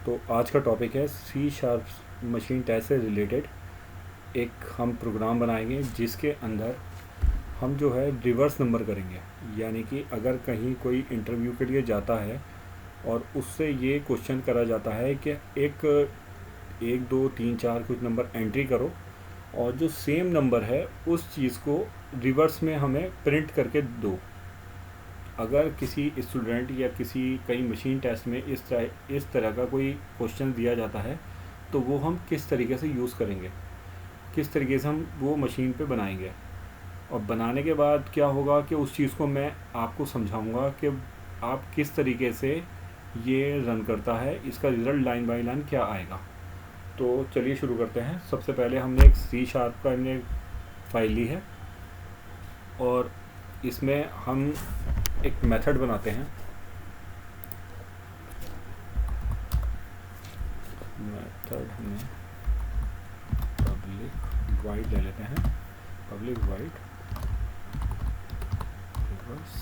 तो आज का टॉपिक है सी शार्प मशीन टेस्ट से रिलेटेड एक हम प्रोग्राम बनाएंगे जिसके अंदर हम जो है रिवर्स नंबर करेंगे। यानी कि अगर कहीं कोई इंटरव्यू के लिए जाता है और उससे ये क्वेश्चन करा जाता है कि एक एक दो तीन चार कुछ नंबर एंट्री करो और जो सेम नंबर है उस चीज़ को रिवर्स में हमें प्रिंट करके दो। अगर किसी स्टूडेंट या कहीं मशीन टेस्ट में इस तरह का कोई क्वेश्चन दिया जाता है तो वो हम किस तरीके से यूज़ करेंगे, किस तरीके से हम वो मशीन पे बनाएंगे। और बनाने के बाद क्या होगा कि उस चीज़ को मैं आपको समझाऊंगा कि आप किस तरीके से ये रन करता है, इसका रिज़ल्ट लाइन बाय लाइन क्या आएगा। तो चलिए शुरू करते हैं। सबसे पहले हमने एक सी शार्प का हमने फाइल ली है और इसमें हम एक मेथड बनाते हैं। मेथड हमें पब्लिक वाइड ले लेते हैं, पब्लिक वाइड रिवर्स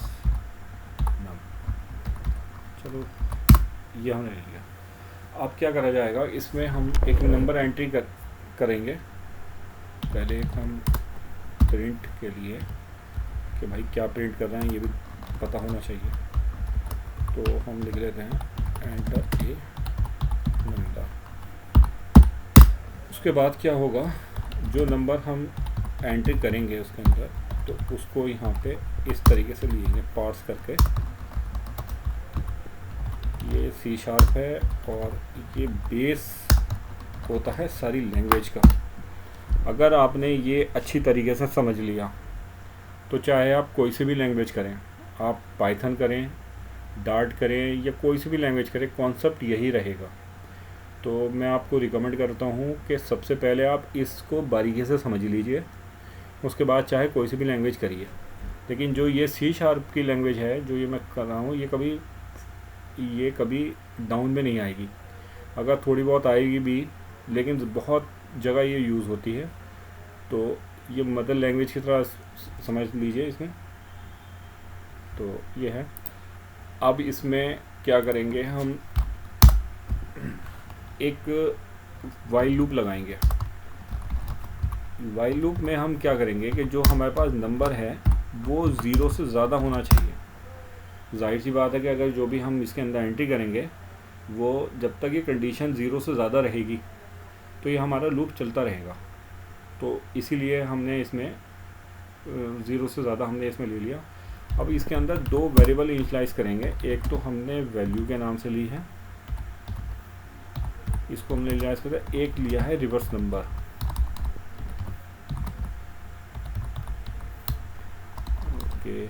नम। चलो ये हमने ले लिया। अब क्या करा जाएगा, इसमें हम एक नंबर एंट्री करेंगे। पहले एक हम प्रिंट के लिए कि भाई क्या प्रिंट कर रहे हैं ये भी पता होना चाहिए, तो हम लिख लेते हैं एंटर ए नंबर। उसके बाद क्या होगा, जो नंबर हम एंट्री करेंगे उसके अंदर तो उसको यहाँ पे इस तरीके से लिएंगे पार्स करके। ये सी शार्प है और ये बेस होता है सारी लैंग्वेज का। अगर आपने ये अच्छी तरीके से समझ लिया तो चाहे आप कोई सी भी लैंग्वेज करें, आप पाइथन करें, डार्ट करें या कोई सी भी लैंग्वेज करें, कॉन्सेप्ट यही रहेगा। तो मैं आपको रिकमेंड करता हूँ कि सबसे पहले आप इसको बारीकी से समझ लीजिए, उसके बाद चाहे कोई सी भी लैंग्वेज करिए। लेकिन जो ये सी शार्प की लैंग्वेज है जो ये मैं कर रहा हूँ, ये कभी डाउन में नहीं आएगी। अगर थोड़ी बहुत आएगी भी, लेकिन बहुत जगह ये यूज़ होती है, तो ये मदर लैंग्वेज की तरह समझ लीजिए इसमें। तो ये है। अब इसमें क्या करेंगे, हम एक वाइल लूप लगाएंगे। वाइल लूप में हम क्या करेंगे कि जो हमारे पास नंबर है वो ज़ीरो से ज़्यादा होना चाहिए। जाहिर सी बात है कि अगर जो भी हम इसके अंदर एंट्री करेंगे वो जब तक ये कंडीशन ज़ीरो से ज़्यादा रहेगी तो ये हमारा लूप चलता रहेगा। तो इसीलिए हमने इसमें ज़ीरो से ज़्यादा हमने इसमें ले लिया। अब इसके अंदर दो वेरिएबल इनिशियलाइज करेंगे। एक तो हमने वैल्यू के नाम से ली है, इसको हमने इनिशियलाइज कर, एक लिया है रिवर्स नंबर। ओके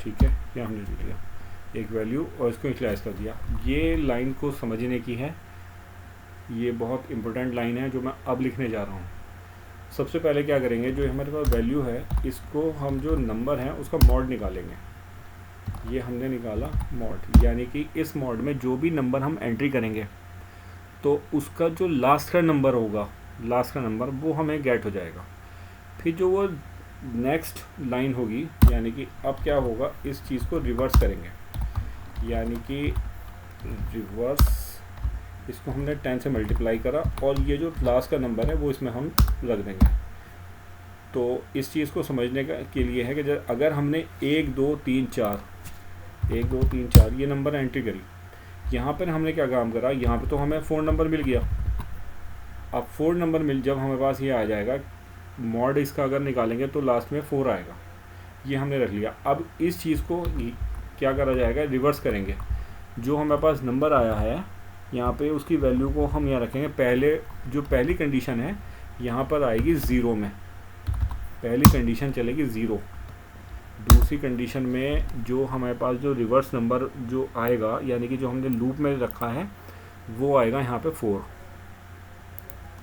ठीक है, ये हमने ले लिया एक वैल्यू और इसको इनिशियलाइज कर दिया। ये लाइन को समझने की है, ये बहुत इंपॉर्टेंट लाइन है जो मैं अब लिखने जा रहा हूँ। सबसे पहले क्या करेंगे, जो हमारे पास वैल्यू है इसको हम जो नंबर है उसका मॉड निकालेंगे। ये हमने निकाला मॉड, यानी कि इस मॉड में जो भी नंबर हम एंट्री करेंगे तो उसका जो लास्ट का नंबर होगा, लास्ट का नंबर वो हमें गेट हो जाएगा। फिर जो वो नेक्स्ट लाइन होगी, यानी कि अब क्या होगा, इस चीज़ को रिवर्स करेंगे। यानी कि रिवर्स, इसको हमने 10 से मल्टीप्लाई करा और ये जो लास्ट का नंबर है वो इसमें हम रख देंगे। तो इस चीज़ को समझने के लिए है कि अगर हमने 1 2 3 4 ये नंबर एंट्री करी, यहाँ पर हमने क्या काम करा, यहाँ पे तो हमें 4 नंबर मिल गया। अब 4 नंबर जब हमारे पास ये आ जाएगा, मॉड इसका अगर निकालेंगे तो लास्ट में 4 आएगा, ये हमने रख लिया। अब इस चीज़ को क्या करा जाएगा, रिवर्स करेंगे। जो हमारे पास नंबर आया है यहाँ पे उसकी वैल्यू को हम यहाँ रखेंगे। जो पहली कंडीशन है यहाँ पर आएगी ज़ीरो में, पहली कंडीशन चलेगी ज़ीरो। दूसरी कंडीशन में जो हमारे पास जो रिवर्स नंबर जो आएगा, यानी कि जो हमने लूप में रखा है वो आएगा यहाँ पे 4।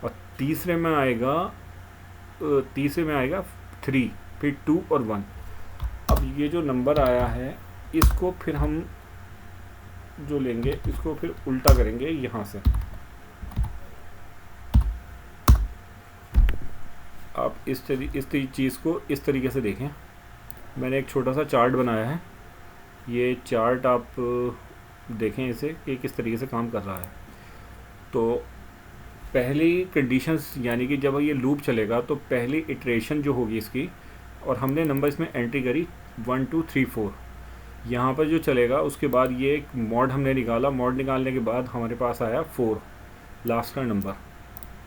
और तीसरे में आएगा 3, फिर 2 और 1। अब ये जो नंबर आया है इसको फिर हम जो लेंगे इसको फिर उल्टा करेंगे यहाँ से। आप इस चीज़ को इस तरीके से देखें। मैंने एक छोटा सा चार्ट बनाया है ये चार्ट आप देखें इसे कि किस तरीके से काम कर रहा है। तो पहली कंडीशंस यानी कि जब ये लूप चलेगा तो पहली इटरेशन जो होगी इसकी, और हमने नंबर इसमें एंट्री करी 1 2 3 4, यहाँ पर जो चलेगा उसके बाद ये एक मॉड हमने निकाला। मॉड निकालने के बाद हमारे पास आया 4 लास्ट का नंबर,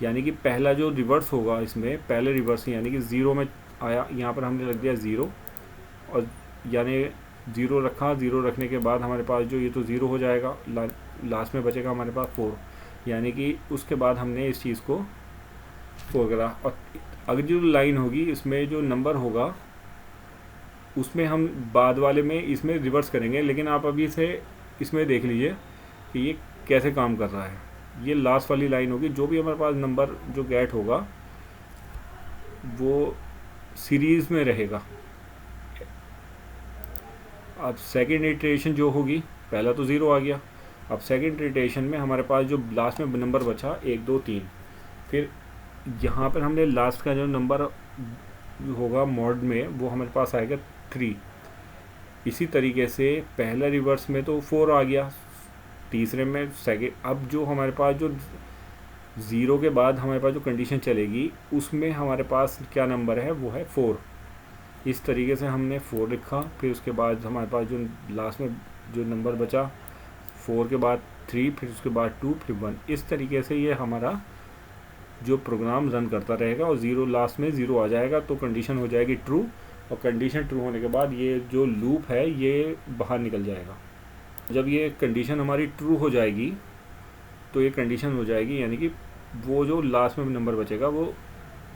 यानी कि पहला जो रिवर्स होगा इसमें, पहले रिवर्स यानी कि 0 में आया, यहाँ पर हमने रख दिया 0, और यानी 0 रखा। 0 रखने के बाद हमारे पास जो ये तो 0 हो जाएगा, लास्ट में बचेगा हमारे पास 4, यानी कि उसके बाद हमने इस चीज़ को 4 करा। और अगर जो लाइन होगी इसमें जो नंबर होगा उसमें हम बाद वाले में इसमें रिवर्स करेंगे, लेकिन आप अभी से इसमें देख लीजिए कि ये कैसे काम कर रहा है। ये लास्ट वाली लाइन होगी, जो भी हमारे पास नंबर जो गेट होगा वो सीरीज़ में रहेगा। अब सेकेंड इटरेशन जो होगी, पहला तो 0 आ गया, अब सेकेंड इटरेशन में हमारे पास जो लास्ट में नंबर बचा 1 2 3, फिर यहाँ पर हमने लास्ट का जो नंबर होगा मॉड में वो हमारे पास आएगा 3। इसी तरीके से पहला रिवर्स में तो 4 आ गया, तीसरे में सेकेंड। अब जो हमारे पास जो 0 के बाद हमारे पास जो कंडीशन चलेगी उसमें हमारे पास क्या नंबर है, वो है 4। इस तरीके से हमने 4 लिखा, फिर उसके बाद हमारे पास जो लास्ट में जो नंबर बचा 4 के बाद 3, फिर उसके बाद 2, फिर 1। इस तरीके से ये हमारा जो प्रोग्राम रन करता रहेगा, और 0 लास्ट में 0 आ जाएगा तो कंडीशन हो जाएगी ट्रू, और कंडीशन ट्रू होने के बाद ये जो लूप है ये बाहर निकल जाएगा। जब ये कंडीशन हमारी ट्रू हो जाएगी तो ये कंडीशन हो जाएगी, यानी कि वो जो लास्ट में नंबर बचेगा वो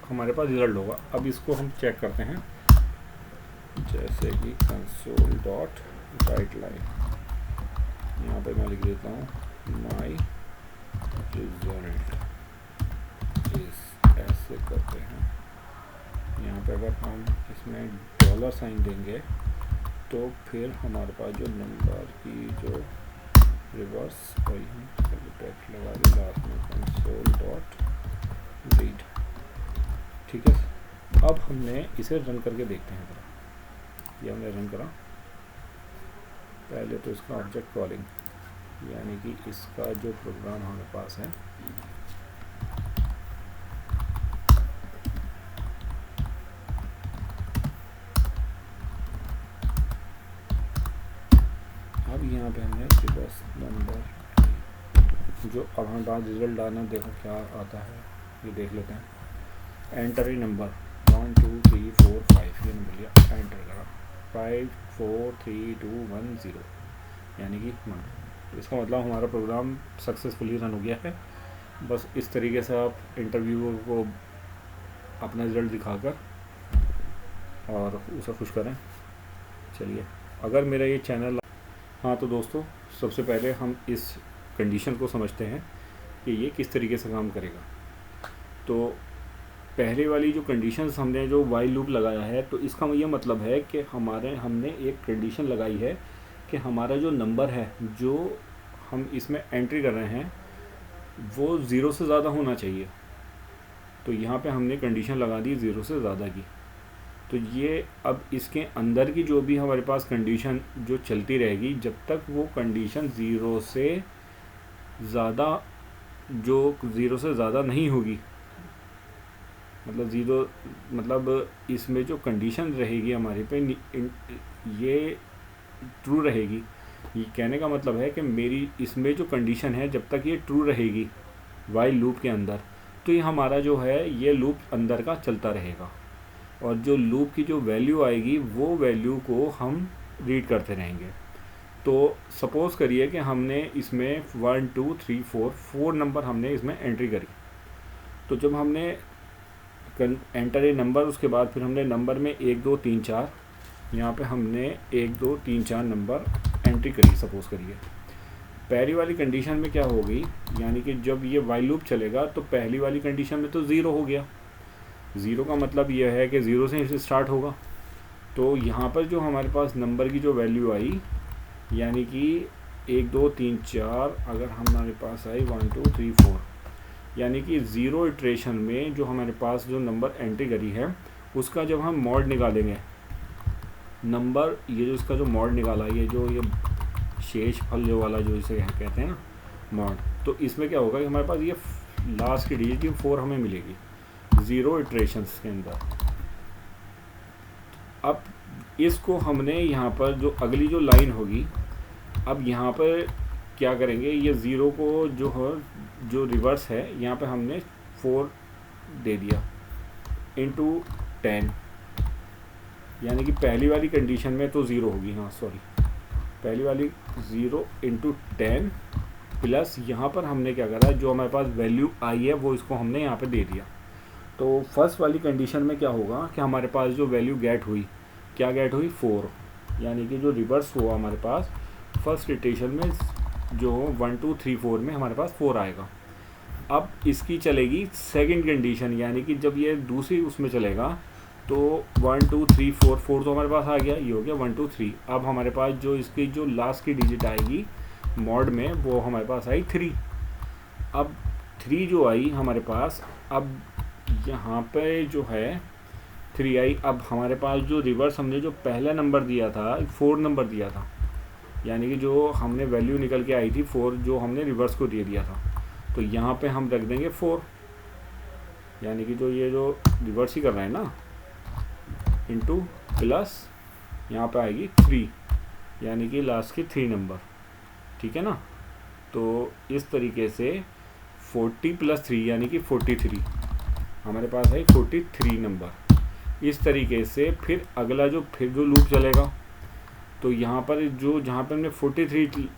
हमारे पास रिजल्ट होगा। अब इसको हम चेक करते हैं, जैसे कि कंसोल डॉट राइट लाइन, यहाँ पे मैं लिख देता हूँ माई रिजल्ट ऐसे करते हैं। यहाँ पे अगर हम इसमें डॉलर साइन देंगे तो फिर हमारे पास जो नंबर की जो रिवर्स, वही हम टैग लगा दें लास्ट में कंसोल डॉट रीड। ठीक है, अब हमने इसे रन करके देखते हैं। ये हमने रन करा, पहले तो इसका ऑब्जेक्ट कॉलिंग, यानी कि इसका जो प्रोग्राम हमारे पास है यहाँ पे हमने रिवर्स नंबर जो अब हमारे पास रिजल्ट डालना, देखो क्या आता है ये देख लेते हैं। एंटर ए नंबर 1 2 3 4 5, ये नंबर लिया, एंटर करा 5 4 3 2 1 0, यानी कि 1। इसका मतलब हमारा प्रोग्राम सक्सेसफुली रन हो गया है। बस इस तरीके से आप इंटरव्यूअर को अपना रिजल्ट दिखाकर और उसे खुश करें। चलिए, अगर मेरा ये चैनल, हाँ तो दोस्तों सबसे पहले हम इस कंडीशन को समझते हैं कि ये किस तरीके से काम करेगा। तो पहले वाली जो कंडीशंस हमने जो वाइल लूप लगाया है, तो इसका ये मतलब है कि हमने एक कंडीशन लगाई है कि हमारा जो नंबर है जो हम इसमें एंट्री कर रहे हैं वो 0 से ज़्यादा होना चाहिए। तो यहाँ पे हमने कंडीशन लगा दी 0 से ज़्यादा की। तो ये अब इसके अंदर की जो भी हमारे पास कंडीशन जो चलती रहेगी, जब तक वो कंडीशन 0 से ज़्यादा, जो 0 से ज़्यादा नहीं होगी, मतलब 0 मतलब इसमें जो कंडीशन रहेगी हमारे पे ये ट्रू रहेगी। ये कहने का मतलब है कि मेरी इसमें जो कंडीशन है जब तक ये ट्रू रहेगी वाइल लूप के अंदर, तो ये हमारा जो है ये लूप अंदर का चलता रहेगा, और जो लूप की जो वैल्यू आएगी वो वैल्यू को हम रीड करते रहेंगे। तो सपोज़ करिए कि हमने इसमें 1 2 3 4 नंबर हमने इसमें एंट्री करी। तो जब हमने एंटर ए नंबर, उसके बाद फिर हमने नंबर में 1 2 3 4, यहाँ पे हमने 1 2 3 4 नंबर एंट्री करी। सपोज़ करिए पहली वाली कंडीशन में क्या होगी, यानी कि जब ये वाइल लूप चलेगा तो पहली वाली कंडीशन में तो 0 हो गया। 0 का मतलब यह है कि 0 से स्टार्ट होगा। तो यहाँ पर जो हमारे पास नंबर की जो वैल्यू आई, यानी कि 1 2 3 4, अगर हमारे पास आई 1 2 3 4, यानी कि 0 इटरेशन में जो हमारे पास जो नंबर एंट्री करी है उसका जब हम मॉड निकालेंगे, नंबर, ये जो इसका जो मॉड निकाला, ये शेष फल जो वाला जो इसे कहते हैं ना मॉड, तो इसमें क्या होगा कि हमारे पास ये लास्ट की डिजिट 4 हमें मिलेगी 0 इटरेशंस के अंदर। अब इसको हमने यहाँ पर जो अगली जो लाइन होगी, अब यहाँ पर क्या करेंगे, ये 0 को जो रिवर्स है यहाँ पे हमने 4 दे दिया इंटू 10, यानी कि पहली वाली कंडीशन में तो 0 होगी, हाँ सॉरी, पहली वाली 0 इंटू 10 प्लस यहाँ पर हमने क्या करा, जो हमारे पास वैल्यू आई है वो इसको हमने यहाँ पे दे दिया। तो फर्स्ट वाली कंडीशन में क्या होगा कि हमारे पास जो वैल्यू गेट हुई, क्या गेट हुई 4, यानी कि जो रिवर्स हुआ हमारे पास फर्स्ट इटरेशन में जो 1 2 3 4 में हमारे पास 4 आएगा। अब इसकी चलेगी सेकंड कंडीशन, यानी कि जब ये दूसरी उसमें चलेगा तो 1 2 3 4 4 तो हमारे पास आ गया, ये हो गया 1 2 3। अब हमारे पास जो इसकी जो लास्ट की डिजिट आएगी मॉड में वो हमारे पास आई 3। अब 3 जो आई हमारे पास, अब यहाँ पे जो है 3 आई। अब हमारे पास जो रिवर्स हमने जो पहला नंबर दिया था 4 नंबर दिया था, यानी कि जो हमने वैल्यू निकल के आई थी 4 जो हमने रिवर्स को दे दिया था, तो यहाँ पे हम रख देंगे 4, यानी कि जो ये जो रिवर्स ही कर रहे हैं ना, इंटू प्लस यहाँ पे आएगी 3, यानी कि लास्ट की 3 नंबर, ठीक है ना। तो इस तरीके से 40 प्लस 3 यानी कि 43 हमारे पास है 43 नंबर। इस तरीके से फिर अगला जो लूप चलेगा, तो यहाँ पर जहाँ पर हमने 43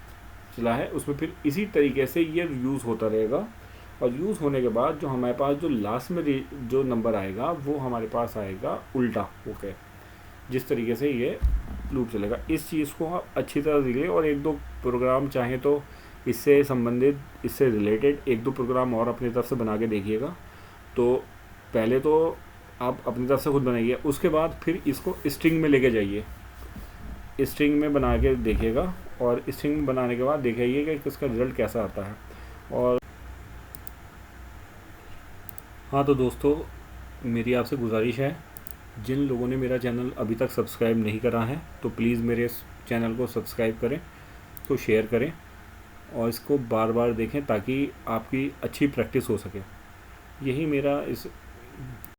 चला है उसमें फिर इसी तरीके से ये यूज़ होता रहेगा, और यूज़ होने के बाद जो हमारे पास जो लास्ट में जो नंबर आएगा वो हमारे पास आएगा उल्टा। ओके, जिस तरीके से ये लूप चलेगा, इस चीज़ को आप अच्छी तरह सीखिए, और 1-2 प्रोग्राम चाहें तो इससे संबंधित, इससे रिलेटेड 1-2 प्रोग्राम और अपनी तरफ से बना के देखिएगा। तो पहले तो आप अपनी तरफ से खुद बनाइए, उसके बाद फिर इसको स्ट्रिंग में लेके जाइए, स्ट्रिंग में बना के देखिएगा, और स्ट्रिंग बनाने के बाद देखिएगा कि इसका रिज़ल्ट कैसा आता है। और हाँ, तो दोस्तों मेरी आपसे गुजारिश है, जिन लोगों ने मेरा चैनल अभी तक सब्सक्राइब नहीं करा है तो प्लीज़ मेरे चैनल को सब्सक्राइब करें, तो शेयर करें और इसको बार बार देखें ताकि आपकी अच्छी प्रैक्टिस हो सके। यही मेरा इस